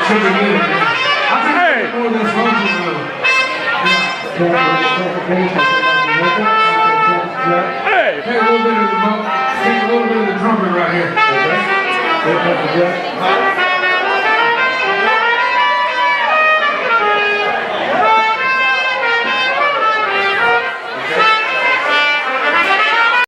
Hey! Take a little bit of the trumpet right here.